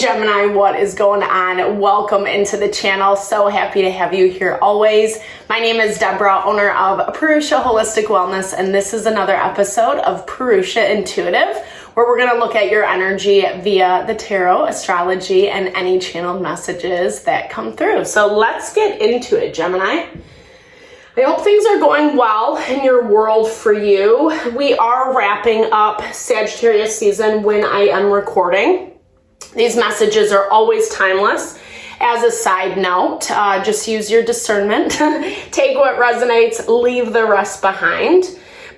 Gemini, what is going on? Welcome into the channel. So happy to have you here always. My name is Deborah, owner of Purusha Holistic Wellness, and this is another episode of Purusha Intuitive, where we're going to look at your energy via the tarot, astrology, and any channeled messages that come through. So let's get into it, Gemini. I hope things are going well in your world for you. We are wrapping up Sagittarius season when I am recording. These messages are always timeless. As a side note, just use your discernment. Take what resonates, leave the rest behind.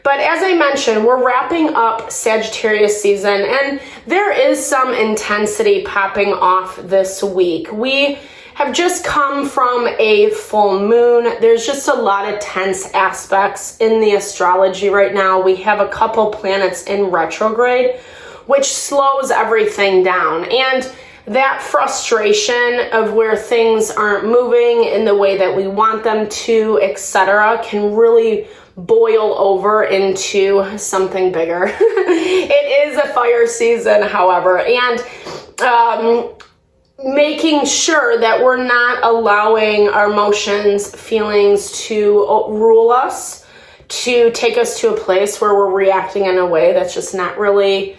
But as I mentioned, we're wrapping up Sagittarius season, and there is some intensity popping off this week. We have just come from a full moon. There's just a lot of tense aspects in the astrology right now. We have a couple planets in retrograde, which slows everything down. And that frustration of where things aren't moving in the way that we want them to, etc., can really boil over into something bigger. It is a fire season, however, and making sure that we're not allowing our emotions, feelings to rule us, to take us to a place where we're reacting in a way that's just not really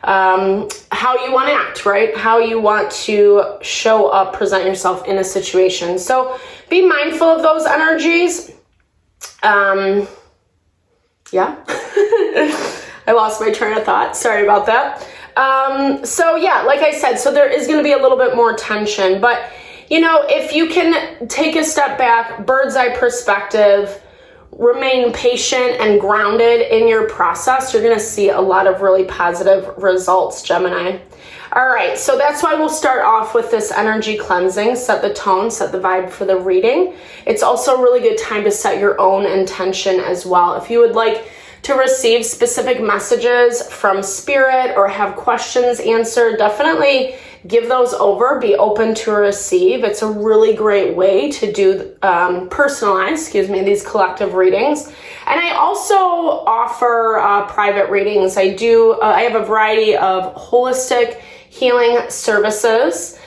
how you want to act, right? How you want to show up, present yourself in a situation. So be mindful of those energies. Yeah. I lost my train of thought. Sorry about that. So yeah, like I said, so there is going to be a little bit more tension, but you know, if you can take a step back, bird's eye perspective, remain patient and grounded in your process, you're going to see a lot of really positive results, Gemini. All right, so that's why we'll start off with this energy cleansing, set the tone, set the vibe for the reading. It's also a really good time to set your own intention as well. If you would like to receive specific messages from Spirit or have questions answered, definitely give those over, be open to receive. It's a really great way to do personalize, these collective readings. And I also offer private readings. I have a variety of holistic healing services.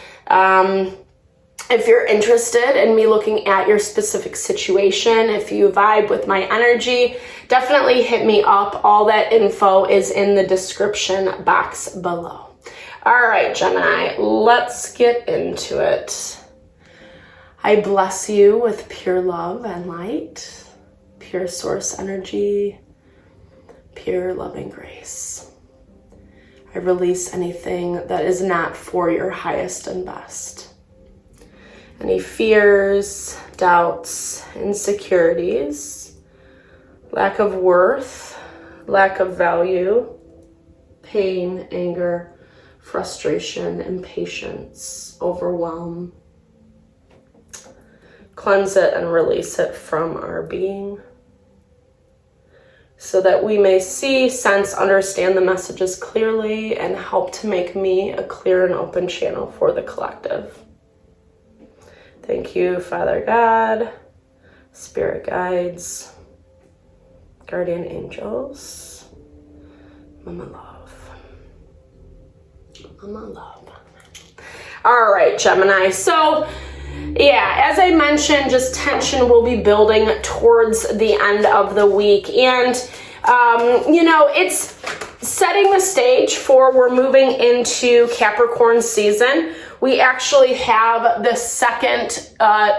If you're interested in me looking at your specific situation, if you vibe with my energy, definitely hit me up. All that info is in the description box below. All right, Gemini, let's get into it. I bless you with pure love and light, pure source energy, pure loving grace. I release anything that is not for your highest and best. Any fears, doubts, insecurities, lack of worth, lack of value, pain, anger, frustration, impatience, overwhelm. Cleanse it and release it from our being so that we may see, sense, understand the messages clearly and help to make me a clear and open channel for the collective. Thank you, Father God, Spirit guides, guardian angels, Mama Love. Mama Love. All right, Gemini. So, yeah, as I mentioned, just tension will be building towards the end of the week. And, you know, it's setting the stage for we're moving into Capricorn season. We actually have the second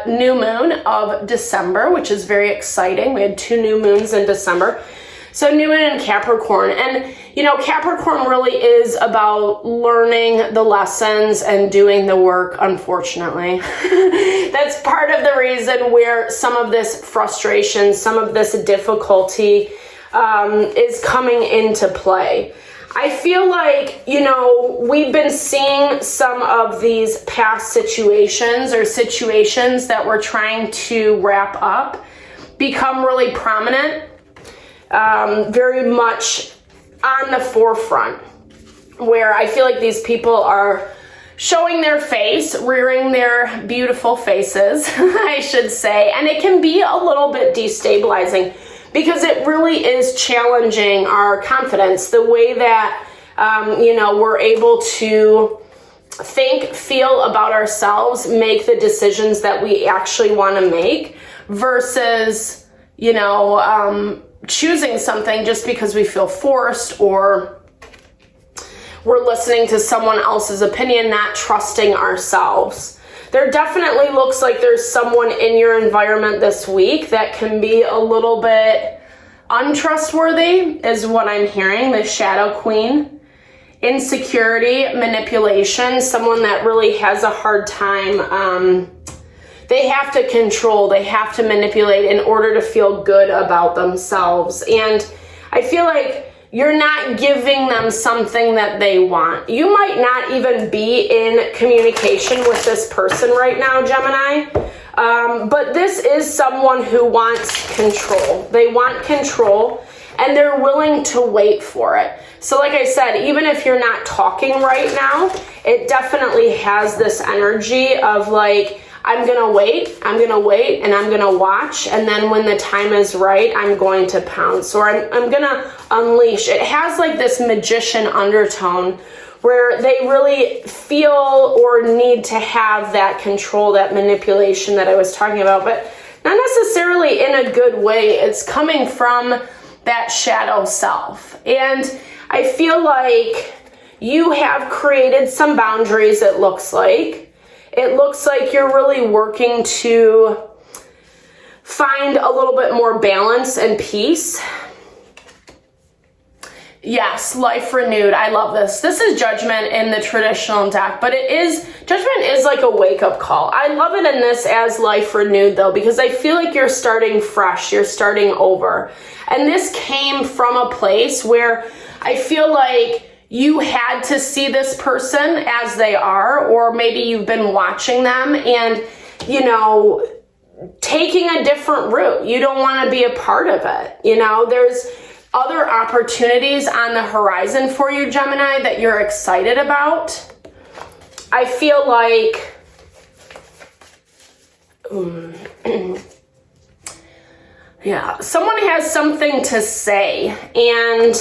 new moon of December, which is very exciting. We had 2 new moons in December. So new moon in Capricorn. And, you know, Capricorn really is about learning the lessons and doing the work, unfortunately. That's part of the reason where some of this frustration, some of this difficulty is coming into play. I feel like, you know, we've been seeing some of these past situations or situations that we're trying to wrap up become really prominent, very much on the forefront, where I feel like these people are showing their face, rearing their beautiful faces, I should say, and it can be a little bit destabilizing because it really is challenging our confidence, the way that, you know, we're able to think, feel about ourselves, make the decisions that we actually want to make versus, choosing something just because we feel forced or we're listening to someone else's opinion, not trusting ourselves. There definitely looks like there's someone in your environment this week that can be a little bit untrustworthy, is what I'm hearing, the Shadow Queen. Insecurity, manipulation, someone that really has a hard time. They have to control, they have to manipulate in order to feel good about themselves. And I feel like you're not giving them something that they want. You might not even be in communication with this person right now, Gemini. But this is someone who wants control. They want control and they're willing to wait for it. So like I said, even if you're not talking right now, it definitely has this energy of like, I'm gonna wait, and I'm gonna watch, and then when the time is right, I'm going to pounce, or I'm gonna unleash. It has like this magician undertone where they really feel or need to have that control, that manipulation that I was talking about, but not necessarily in a good way. It's coming from that shadow self. And I feel like you have created some boundaries, it looks like. It looks like you're really working to find a little bit more balance and peace. Yes, life renewed. I love this. This is Judgment in the traditional deck, but Judgment is like a wake-up call. I love it in this as life renewed though, because I feel like you're starting fresh, you're starting over. And this came from a place where I feel like you had to see this person as they are, or maybe you've been watching them and, taking a different route. You don't want to be a part of it. There's other opportunities on the horizon for you, Gemini, that you're excited about. I feel like, yeah, someone has something to say, and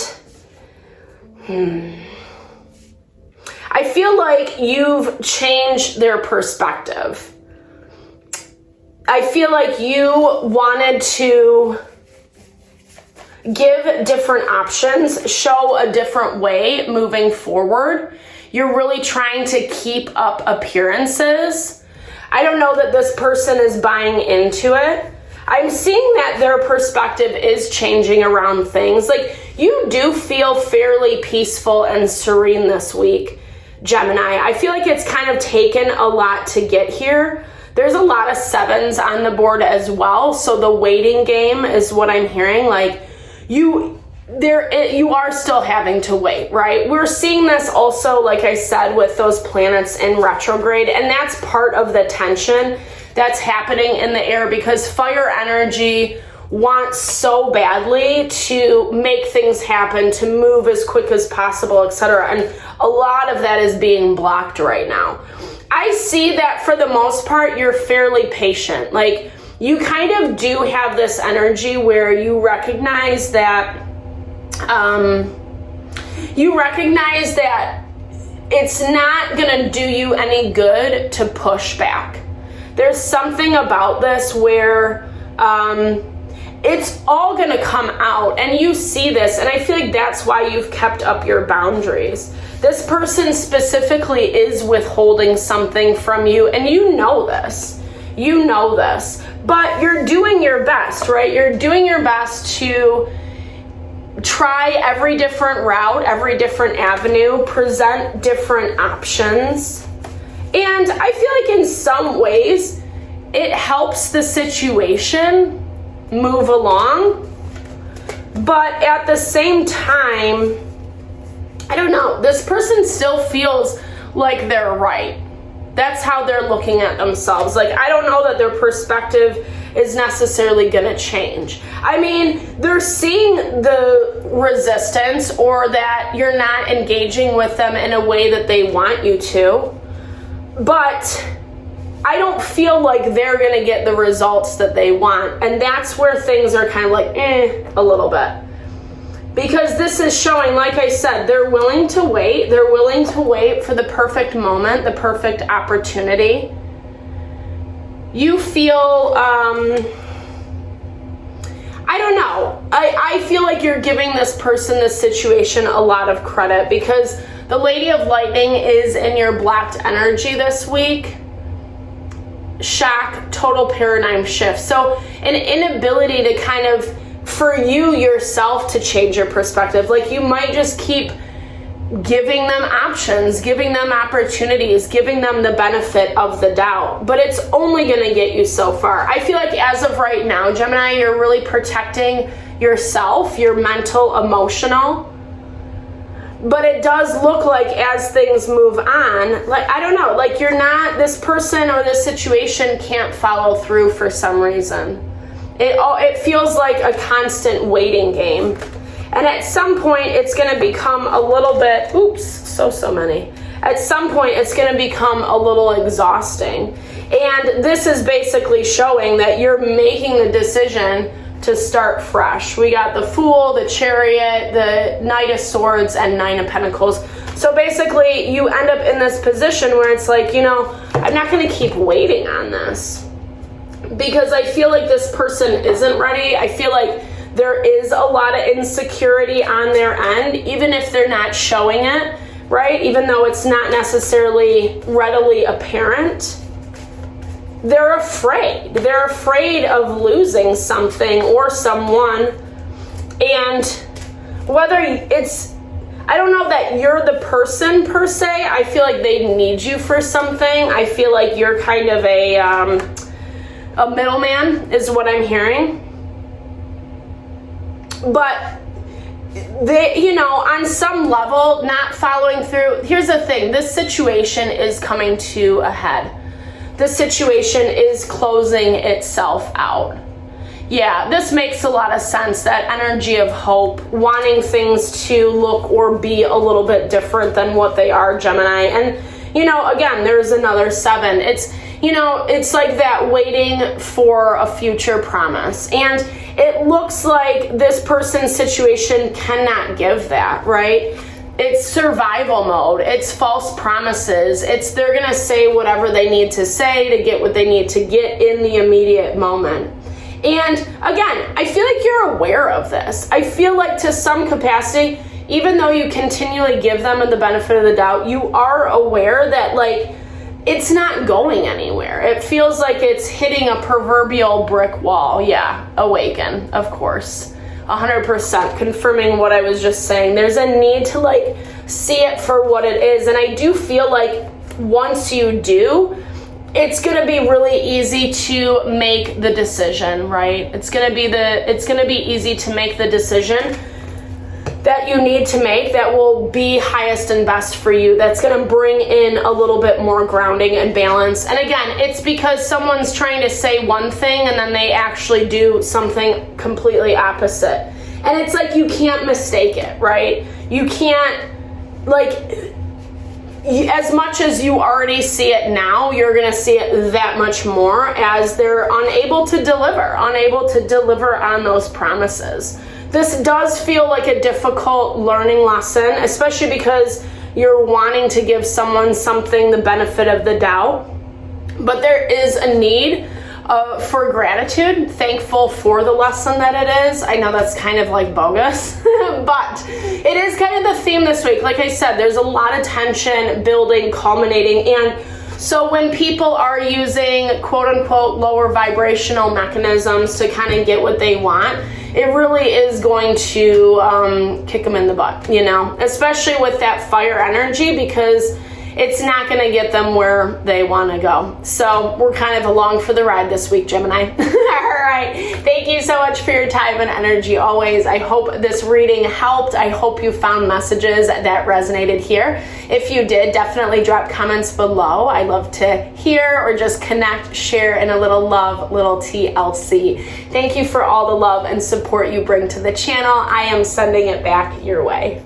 I feel like you've changed their perspective. I feel like you wanted to give different options, show a different way moving forward. You're really trying to keep up appearances. I don't know that this person is buying into it. I'm seeing that their perspective is changing around things. Like, you do feel fairly peaceful and serene this week, Gemini. I feel like it's kind of taken a lot to get here. There's a lot of sevens on the board as well. So the waiting game is what I'm hearing. Like, you are still having to wait, right? We're seeing this also, like I said, with those planets in retrograde, and that's part of the tension that's happening in the air, because fire energy wants so badly to make things happen, to move as quick as possible, etc. And a lot of that is being blocked right now. I see that for the most part, you're fairly patient. Like, you kind of do have this energy where you recognize that it's not gonna do you any good to push back. There's something about this where it's all gonna come out, and you see this, and I feel like that's why you've kept up your boundaries. This person specifically is withholding something from you, and you know this, but you're doing your best, right? You're doing your best to try every different route, every different avenue, present different options. And I feel like in some ways it helps the situation move along. But at the same time, I don't know, this person still feels like they're right. That's how they're looking at themselves. Like, I don't know that their perspective is necessarily gonna change. I mean, they're seeing the resistance, or that you're not engaging with them in a way that they want you to. But I don't feel like they're gonna get the results that they want. And that's where things are kind of like, a little bit. Because this is showing, like I said, they're willing to wait. They're willing to wait for the perfect moment, the perfect opportunity. You feel, I don't know. I feel like you're giving this person, this situation, a lot of credit because the Lady of Lightning is in your blocked energy this week. Shock, total paradigm shift. So an inability to kind of, for you yourself to change your perspective. Like you might just keep giving them options, giving them opportunities, giving them the benefit of the doubt. But it's only going to get you so far. I feel like as of right now, Gemini, you're really protecting yourself, your mental, emotional. But it does look like as things move on, like, I don't know, like you're not, this person or this situation can't follow through for some reason. It feels like a constant waiting game. And at some point, it's going to become a little bit, so many. At some point, it's going to become a little exhausting. And this is basically showing that you're making the decision to start fresh. We got the Fool, the Chariot, the Knight of Swords, and Nine of Pentacles. So basically, you end up in this position where it's like, you know, I'm not going to keep waiting on this. Because I feel like this person isn't ready. I feel like there is a lot of insecurity on their end, even if they're not showing it, right? Even though it's not necessarily readily apparent. They're afraid. They're afraid of losing something or someone. And whether it's, I don't know that you're the person per se. I feel like they need you for something. I feel like you're kind of a middleman is what I'm hearing. But they, you know, on some level, not following through. Here's the thing. This situation is coming to a head. The situation is closing itself out. Yeah, this makes a lot of sense, that energy of hope, wanting things to look or be a little bit different than what they are, Gemini. And, you know, again, there's another 7. It's, you know, it's like that waiting for a future promise. And it looks like this person's situation cannot give that, right? It's survival mode. It's false promises. It's they're going to say whatever they need to say to get what they need to get in the immediate moment. And again, I feel like you're aware of this. I feel like to some capacity, even though you continually give them the benefit of the doubt, you are aware that like it's not going anywhere. It feels like it's hitting a proverbial brick wall. Yeah, awaken, of course. 100% confirming what I was just saying. There's a need to like see it for what it is. And I do feel like once you do, it's going to be really easy to make the decision, right? It's going to be easy to make the decision that you need to make that will be highest and best for you. That's going to bring in a little bit more grounding and balance. And again, it's because someone's trying to say one thing and then they actually do something completely opposite. And it's like you can't mistake it, right? You can't, like, as much as you already see it now, you're going to see it that much more as they're unable to deliver on those promises. This does feel like a difficult learning lesson, especially because you're wanting to give someone something the benefit of the doubt. But there is a need for gratitude, thankful for the lesson that it is. I know that's kind of like bogus, but it is kind of the theme this week. Like I said, there's a lot of tension building, culminating, and so when people are using quote unquote lower vibrational mechanisms to kind of get what they want, it really is going to kick them in the butt, you know, especially with that fire energy, because it's not going to get them where they want to go. So we're kind of along for the ride this week, Gemini. All right. Thank you so much for your time and energy always. I hope this reading helped. I hope you found messages that resonated here. If you did, definitely drop comments below. I love to hear or just connect, share, and a little love, little TLC. Thank you for all the love and support you bring to the channel. I am sending it back your way.